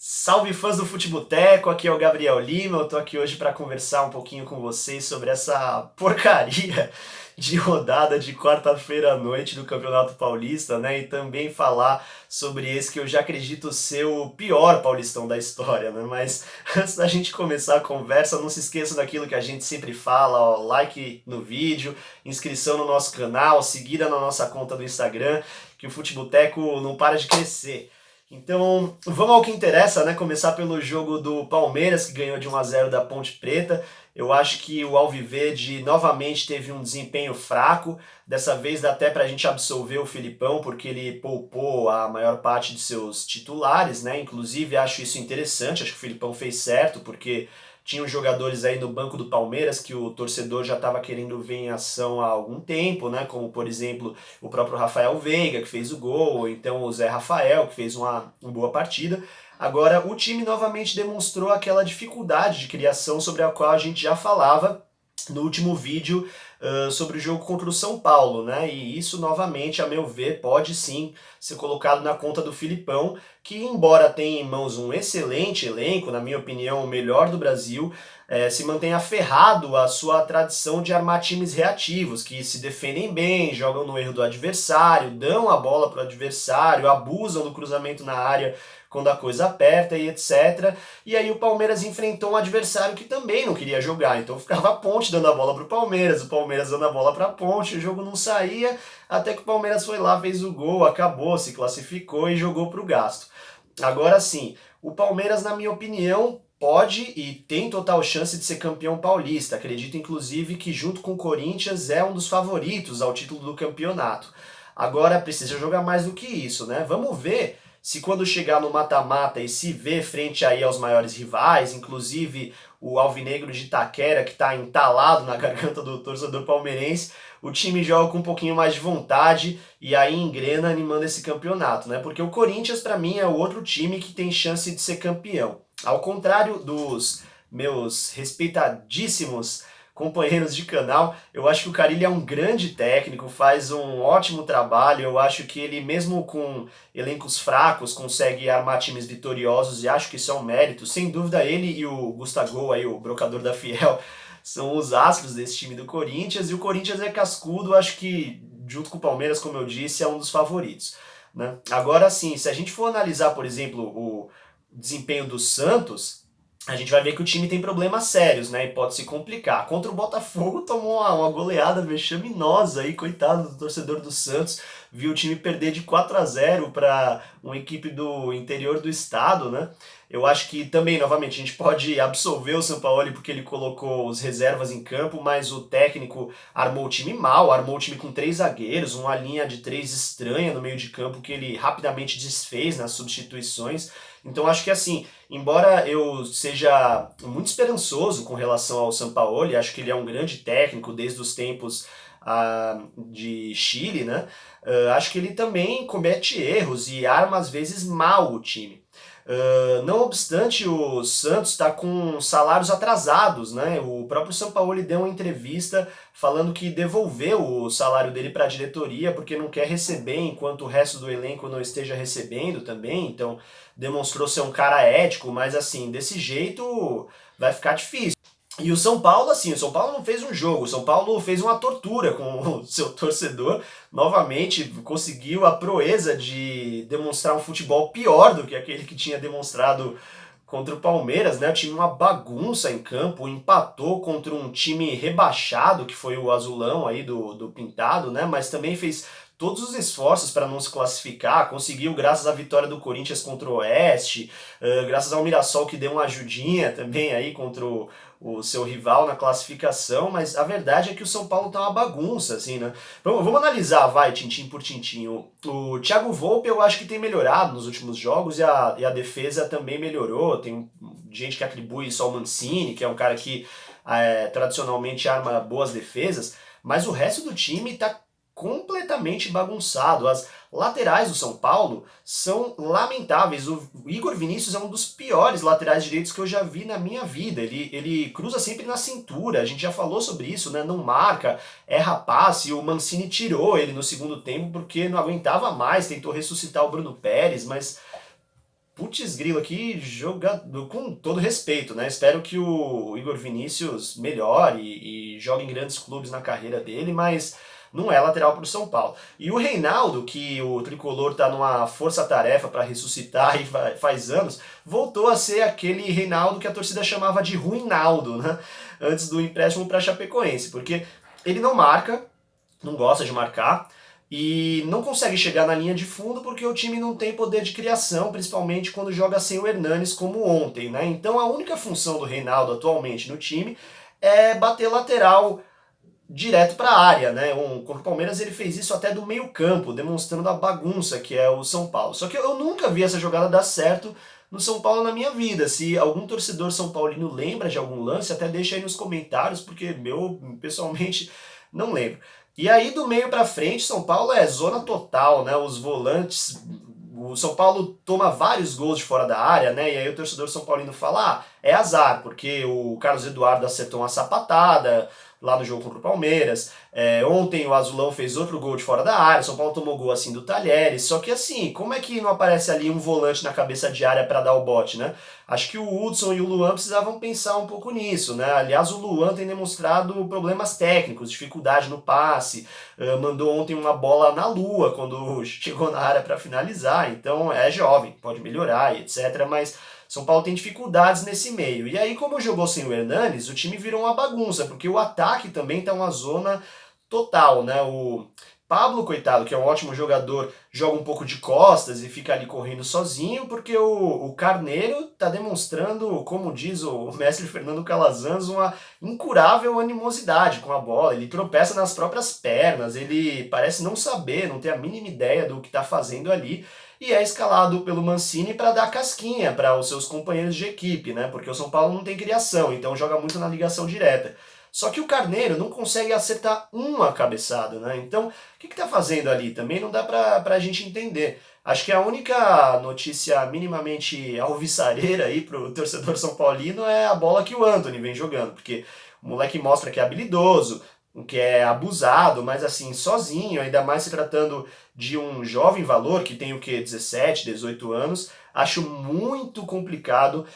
Salve fãs do Futeboteco, aqui é o Gabriel Lima, eu tô aqui hoje para conversar um pouquinho com vocês sobre essa porcaria de rodada de quarta-feira à noite do Campeonato Paulista, né? E também falar sobre esse que eu já acredito ser o pior paulistão da história, né? Mas antes da gente começar a conversa, não se esqueça daquilo que a gente sempre fala, ó, like no vídeo, inscrição no nosso canal, seguida na nossa conta do Instagram, que o Futeboteco não para de crescer. Então, vamos ao que interessa, né? Começar pelo jogo do Palmeiras, que ganhou de 1-0 da Ponte Preta. Eu acho que o Alviverde novamente teve um desempenho fraco. Dessa vez dá até pra gente absolver o Filipão, porque ele poupou a maior parte de seus titulares, né? Inclusive, acho isso interessante, acho que o Filipão fez certo, porque tinham jogadores aí no banco do Palmeiras que o torcedor já estava querendo ver em ação há algum tempo, né? Como, por exemplo, o próprio Rafael Veiga, que fez o gol, ou então o Zé Rafael, que fez uma boa partida. Agora, o time novamente demonstrou aquela dificuldade de criação sobre a qual a gente já falava no último vídeo sobre o jogo contra o São Paulo, né? E isso, novamente, a meu ver, pode sim ser colocado na conta do Filipão, que, embora tenha em mãos um excelente elenco, na minha opinião, o melhor do Brasil, se mantém aferrado à sua tradição de armar times reativos, que se defendem bem, jogam no erro do adversário, dão a bola para o adversário, abusam do cruzamento na área quando a coisa aperta e etc. E aí o Palmeiras enfrentou um adversário que também não queria jogar, então ficava a Ponte dando a bola pro Palmeiras, o Palmeiras dando a bola pra Ponte, o jogo não saía, até que o Palmeiras foi lá, fez o gol, acabou, se classificou e jogou pro gasto. Agora sim, o Palmeiras, na minha opinião, pode e tem total chance de ser campeão paulista. Acredito, inclusive, que junto com o Corinthians é um dos favoritos ao título do campeonato. Agora precisa jogar mais do que isso, né? Vamos ver se quando chegar no mata-mata e se ver frente aí aos maiores rivais, inclusive o Alvinegro de Itaquera, que está entalado na garganta do torcedor palmeirense, o time joga com um pouquinho mais de vontade e aí engrena animando esse campeonato, né? Porque o Corinthians, para mim, é o outro time que tem chance de ser campeão. Ao contrário dos meus respeitadíssimos companheiros de canal, eu acho que o Carille é um grande técnico, faz um ótimo trabalho, eu acho que ele, mesmo com elencos fracos, consegue armar times vitoriosos e acho que isso é um mérito. Sem dúvida, ele e o Gustavo, aí, o brocador da Fiel, são os astros desse time do Corinthians, e o Corinthians é cascudo, acho que, junto com o Palmeiras, como eu disse, é um dos favoritos. Né? Agora sim, se a gente for analisar, por exemplo, o desempenho do Santos, a gente vai ver que o time tem problemas sérios, né? E pode se complicar. Contra o Botafogo tomou uma goleada vexaminosa aí, coitado do torcedor do Santos. Viu o time perder de 4-0 para uma equipe do interior do estado, né? Eu acho que também, novamente, a gente pode absolver o Sampaoli porque ele colocou os reservas em campo, mas o técnico armou o time mal, armou o time com três zagueiros, uma linha de três estranha no meio de campo que ele rapidamente desfez nas substituições. Então acho que assim, embora eu seja muito esperançoso com relação ao Sampaoli, acho que ele é um grande técnico desde os tempos de Chile, né? Acho que ele também comete erros e arma às vezes mal o time. Não obstante, o Santos está com salários atrasados, né? O próprio Sampaoli deu uma entrevista falando que devolveu o salário dele para a diretoria porque não quer receber enquanto o resto do elenco não esteja recebendo também. Então demonstrou ser um cara ético, mas assim, desse jeito vai ficar difícil. E o São Paulo, assim, o São Paulo não fez um jogo, o São Paulo fez uma tortura com o seu torcedor, novamente conseguiu a proeza de demonstrar um futebol pior do que aquele que tinha demonstrado contra o Palmeiras, né? O time uma bagunça em campo, empatou contra um time rebaixado, que foi o Azulão aí do Pintado, né? Mas também fez todos os esforços para não se classificar, conseguiu graças à vitória do Corinthians contra o Oeste, graças ao Mirassol que deu uma ajudinha também aí contra o seu rival na classificação, mas a verdade é que o São Paulo tá uma bagunça, assim, né? Vamos analisar, vai, tintim por tintim. O Thiago Volpe eu acho que tem melhorado nos últimos jogos e a defesa também melhorou. Tem gente que atribui isso ao Mancini, que é um cara que tradicionalmente arma boas defesas, mas o resto do time tá completamente bagunçado. As laterais do São Paulo são lamentáveis. O Igor Vinícius é um dos piores laterais direitos que eu já vi na minha vida. Ele cruza sempre na cintura, a gente já falou sobre isso, né? Não marca, erra passe. O Mancini tirou ele no segundo tempo porque não aguentava mais, tentou ressuscitar o Bruno Pérez, mas putz grilo aqui, jogado com todo respeito, né? Espero que o Igor Vinícius melhore e jogue em grandes clubes na carreira dele, mas não é lateral para o São Paulo. E o Reinaldo, que o tricolor tá numa força-tarefa para ressuscitar e faz anos, voltou a ser aquele Reinaldo que a torcida chamava de Ruinaldo, né? Antes do empréstimo para Chapecoense, porque ele não marca, não gosta de marcar, e não consegue chegar na linha de fundo porque o time não tem poder de criação, principalmente quando joga sem o Hernanes como ontem, né? Então a única função do Reinaldo atualmente no time é bater lateral direto para a área, né? Contra o Palmeiras ele fez isso até do meio-campo, demonstrando a bagunça que é o São Paulo. Só que eu nunca vi essa jogada dar certo no São Paulo na minha vida. Se algum torcedor são paulino lembra de algum lance, até deixa aí nos comentários, porque eu pessoalmente não lembro. E aí do meio para frente, São Paulo é zona total, né? Os volantes, o São Paulo toma vários gols de fora da área, né? E aí o torcedor são paulino fala, é azar, porque o Carlos Eduardo acertou uma sapatada lá no jogo contra o Palmeiras. Ontem o Azulão fez outro gol de fora da área, São Paulo tomou gol assim do Talheres, só que assim, como é que não aparece ali um volante na cabeça de área para dar o bote, né? Acho que o Hudson e o Luan precisavam pensar um pouco nisso, né? Aliás, o Luan tem demonstrado problemas técnicos, dificuldade no passe, mandou ontem uma bola na lua quando chegou na área para finalizar, então é jovem, pode melhorar e etc, mas São Paulo tem dificuldades nesse meio. E aí, como jogou sem o Hernanes, o time virou uma bagunça, porque o ataque também tá uma zona total, né? O Pablo, coitado, que é um ótimo jogador, joga um pouco de costas e fica ali correndo sozinho, porque o Carneiro tá demonstrando, como diz o mestre Fernando Calazans, uma incurável animosidade com a bola. Ele tropeça nas próprias pernas, ele parece não saber, não ter a mínima ideia do que tá fazendo ali, e é escalado pelo Mancini para dar casquinha para os seus companheiros de equipe, né? Porque o São Paulo não tem criação, então joga muito na ligação direta. Só que o Carneiro não consegue acertar uma cabeçada, né? Então, o que tá fazendo ali? Também não dá pra gente entender. Acho que a única notícia minimamente alvissareira aí pro torcedor são paulino é a bola que o Antony vem jogando, porque o moleque mostra que é habilidoso, que é abusado, mas assim, sozinho, ainda mais se tratando de um jovem valor que tem o que, 17, 18 anos, acho muito complicado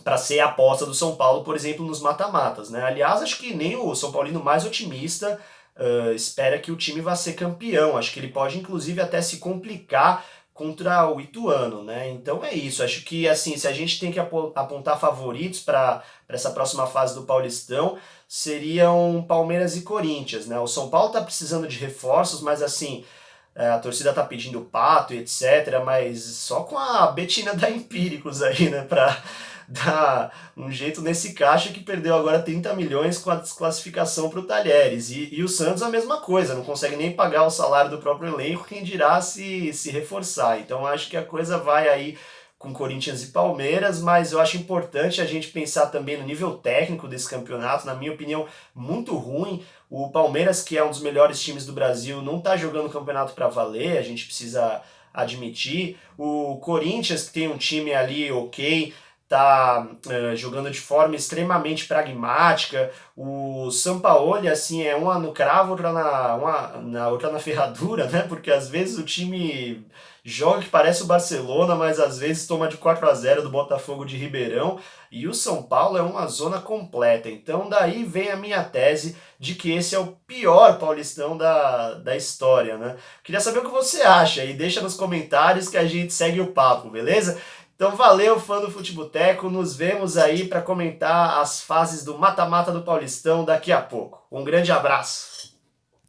para ser a aposta do São Paulo, por exemplo, nos mata-matas, né? Aliás, acho que nem o São Paulino mais otimista espera que o time vá ser campeão. Acho que ele pode, inclusive, até se complicar contra o Ituano, né? Então é isso. Acho que, assim, se a gente tem que apontar favoritos para essa próxima fase do Paulistão, seriam Palmeiras e Corinthians, né? O São Paulo tá precisando de reforços, mas assim, a torcida tá pedindo Pato e etc, mas só com a Betina da Empíricos aí, né, pra dar um jeito nesse caixa que perdeu agora 30 milhões com a desclassificação pro Talheres. E o Santos a mesma coisa, não consegue nem pagar o salário do próprio elenco, quem dirá se reforçar. Então acho que a coisa vai aí com Corinthians e Palmeiras, mas eu acho importante a gente pensar também no nível técnico desse campeonato, na minha opinião, muito ruim. O Palmeiras, que é um dos melhores times do Brasil, não está jogando o campeonato para valer, a gente precisa admitir. O Corinthians, que tem um time ali ok, tá jogando de forma extremamente pragmática. O Sampaoli, assim, é uma no cravo, outra na ferradura, né? Porque às vezes o time joga que parece o Barcelona, mas às vezes toma de 4-0 do Botafogo de Ribeirão, e o São Paulo é uma zona completa. Então daí vem a minha tese de que esse é o pior Paulistão da história, né? Queria saber o que você acha e deixa nos comentários que a gente segue o papo, beleza? Então valeu, fã do Futeboteco, nos vemos aí para comentar as fases do mata-mata do Paulistão daqui a pouco. Um grande abraço!